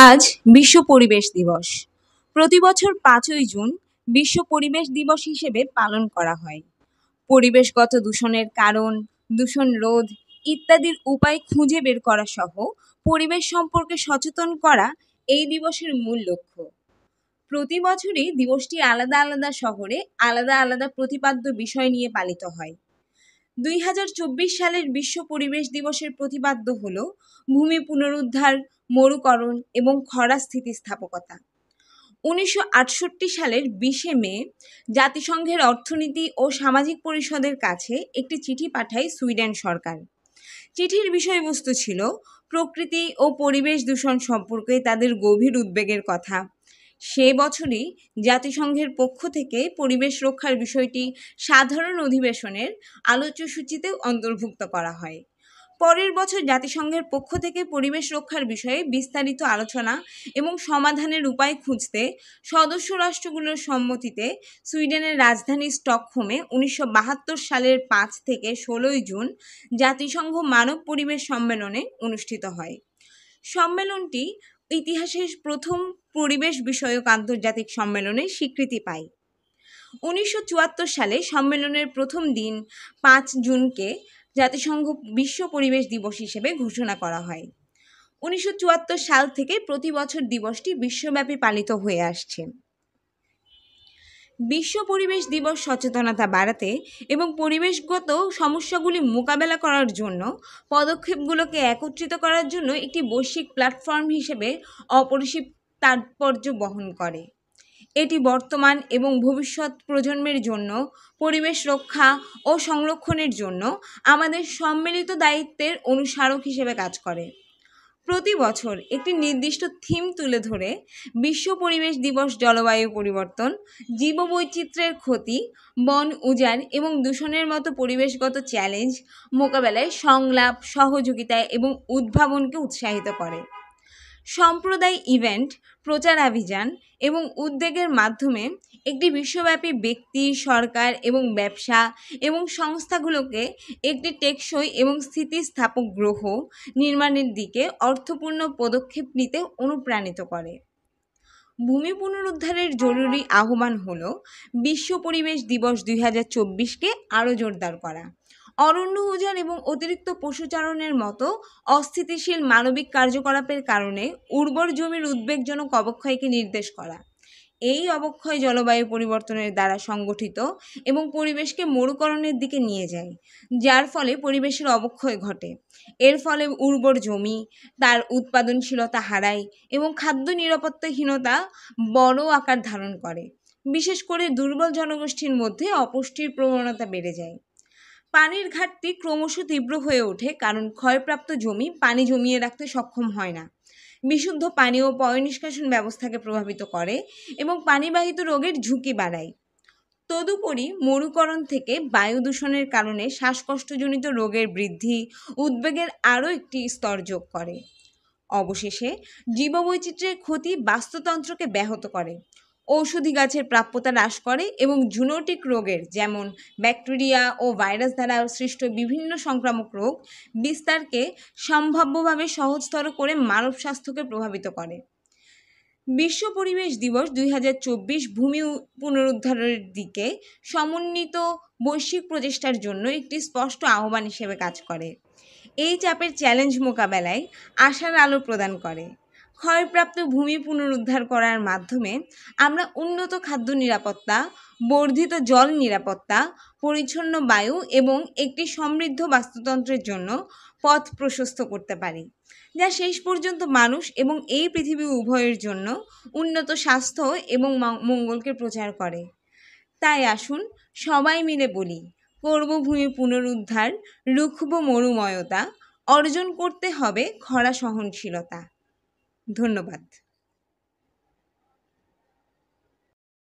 আজ বিশ্ব পরিবেশ দিবস। প্রতি বছর ৫ই জুন বিশ্ব পরিবেশ দিবস হিসেবে পালন করা হয়। পরিবেশগত দূষণের কারণ, দূষণ রোধ ইত্যাদির উপায় খুঁজে বের করা সহ পরিবেশ সম্পর্কে সচেতন করা এই দিবসের মূল লক্ষ্য। প্রতি বছরই দিবসটি আলাদা আলাদা শহরে আলাদা আলাদা প্রতিপাদ্য বিষয় নিয়ে পালিত হয়। ২০২৪ সালের বিশ্ব পরিবেশ দিবসের প্রতিপাদ্য হল ভূমি পুনরুদ্ধার, মরুকরণ এবং খরা স্থিতিস্থাপকতা। ১৯৬৮ সালের ২০শে মে জাতিসংঘের অর্থনীতি ও সামাজিক পরিষদের কাছে একটি চিঠি পাঠায় সুইডেন সরকার। চিঠির বিষয়বস্তু ছিল প্রকৃতি ও পরিবেশ দূষণ সম্পর্কে তাদের গভীর উদ্বেগের কথা। সে বছরই জাতিসংঘের পক্ষ থেকে পরিবেশ রক্ষার বিষয়টি সাধারণ অধিবেশনের আলোচ্যসূচিতে অন্তর্ভুক্ত করা হয়। পরের বছর জাতিসংঘের পক্ষ থেকে পরিবেশ রক্ষার বিষয়ে বিস্তারিত আলোচনা এবং সমাধানের উপায় খুঁজতে সদস্য রাষ্ট্রগুলোর সম্মতিতে সুইডেনের রাজধানী স্টকহোমে ১৯৭২ সালের ৫ থেকে ১৬ জুন জাতিসংঘ মানব পরিবেশ সম্মেলনে অনুষ্ঠিত হয়। সম্মেলনটি ইতিহাসের প্রথম পরিবেশ বিষয়ক আন্তর্জাতিক সম্মেলনে স্বীকৃতি পায়। ১৯৭৪ সালে সম্মেলনের প্রথম দিন ৫ জুনকে জাতিসংঘ বিশ্ব পরিবেশ দিবস হিসেবে ঘোষণা করা হয়। ১৯৭৪ সাল থেকে প্রতি বছর দিবসটি বিশ্বব্যাপী পালিত হয়ে আসছে। বিশ্ব পরিবেশ দিবস সচেতনতা বাড়াতে এবং পরিবেশগত সমস্যাগুলি মোকাবেলা করার জন্য পদক্ষেপগুলোকে একত্রিত করার জন্য একটি বৈশ্বিক প্ল্যাটফর্ম হিসেবে অপরিসীম তাৎপর্য বহন করে। এটি বর্তমান এবং ভবিষ্যৎ প্রজন্মের জন্য পরিবেশ রক্ষা ও সংরক্ষণের জন্য আমাদের সম্মিলিত দায়িত্বের অনুস্মারক হিসেবে কাজ করে। প্রতি বছর একটি নির্দিষ্ট থিম তুলে ধরে বিশ্ব পরিবেশ দিবস জলবায়ু পরিবর্তন, জীববৈচিত্র্যের ক্ষতি, বন উজাড় এবং দূষণের মতো পরিবেশগত চ্যালেঞ্জ মোকাবেলায় সংলাপ, সহযোগিতা এবং উদ্ভাবনকে উৎসাহিত করে। সম্প্রদায় ইভেন্ট, প্রচার অভিযান এবং উদ্যোগের মাধ্যমে একটি বিশ্বব্যাপী ব্যক্তি, সরকার এবং ব্যবসা এবং সংস্থাগুলোকে একটি টেকসই এবং স্থিতিস্থাপক গ্রহ নির্মাণের দিকে অর্থপূর্ণ পদক্ষেপ নিতে অনুপ্রাণিত করে। ভূমি পুনরুদ্ধারের জরুরি আহ্বান হল বিশ্ব পরিবেশ দিবস ২০২৪কে আরও জোরদার করা। অরণ্য উজাড় এবং অতিরিক্ত পশুচারণের মতো অস্থিতিশীল মানবিক কার্যকলাপের কারণে উর্বর জমির উদ্বেগজনক অবক্ষয়কে নির্দেশ করা। এই অবক্ষয় জলবায়ু পরিবর্তনের দ্বারা সংগঠিত এবং পরিবেশকে মরুকরণের দিকে নিয়ে যায়, যার ফলে পরিবেশের অবক্ষয় ঘটে। এর ফলে উর্বর জমি তার উৎপাদনশীলতা হারায় এবং খাদ্য নিরাপত্তাহীনতা বড় আকার ধারণ করে। বিশেষ করে দুর্বল জনগোষ্ঠীর মধ্যে অপুষ্টির প্রবণতা বেড়ে যায়। পানির ঘাটতি ক্রমশ তীব্র হয়ে ওঠে, কারণ ক্ষয়প্রাপ্ত জমি পানি জমিয়ে রাখতে সক্ষম হয় না। বিশুদ্ধ পানি ও পয়ঃনিষ্কাশন ব্যবস্থাকে প্রভাবিত করে এবং পানিবাহিত রোগের ঝুঁকি বাড়ায়। তদুপরি মরুকরণ থেকে বায়ু দূষণের কারণে শ্বাসকষ্টজনিত রোগের বৃদ্ধি উদ্বেগের আরও একটি স্তর যোগ করে। অবশেষে জীববৈচিত্র্যের ক্ষতি বাস্তুতন্ত্রকে ব্যাহত করে, ঔষধি গাছের প্রাপ্যতা হ্রাস করে এবং জুনোটিক রোগের যেমন ব্যাকটেরিয়া ও ভাইরাস দ্বারা সৃষ্ট বিভিন্ন সংক্রামক রোগ বিস্তারকে সম্ভাব্যভাবে সহজতর করে মানব স্বাস্থ্যকে প্রভাবিত করে। বিশ্ব পরিবেশ দিবস ২০২৪ ভূমি পুনরুদ্ধারের দিকে সমন্বিত বৈশ্বিক প্রচেষ্টার জন্য একটি স্পষ্ট আহ্বান হিসেবে কাজ করে। এই চাপের চ্যালেঞ্জ মোকাবেলায় আশার আলো প্রদান করে। ক্ষয়প্রাপ্ত ভূমি পুনরুদ্ধার করার মাধ্যমে আমরা উন্নত খাদ্য নিরাপত্তা, বর্ধিত জল নিরাপত্তা, পরিচ্ছন্ন বায়ু এবং একটি সমৃদ্ধ বাস্তুতন্ত্রের জন্য পথ প্রশস্ত করতে পারি, যা শেষ পর্যন্ত মানুষ এবং এই পৃথিবী উভয়ের জন্য উন্নত স্বাস্থ্য এবং মঙ্গলকে প্রচার করে। তাই আসুন সবাই মিলে বলি, করব ভূমি পুনরুদ্ধার, রুখব মরুময়তা, অর্জন করতে হবে খরা সহনশীলতা। ধন্যবাদ।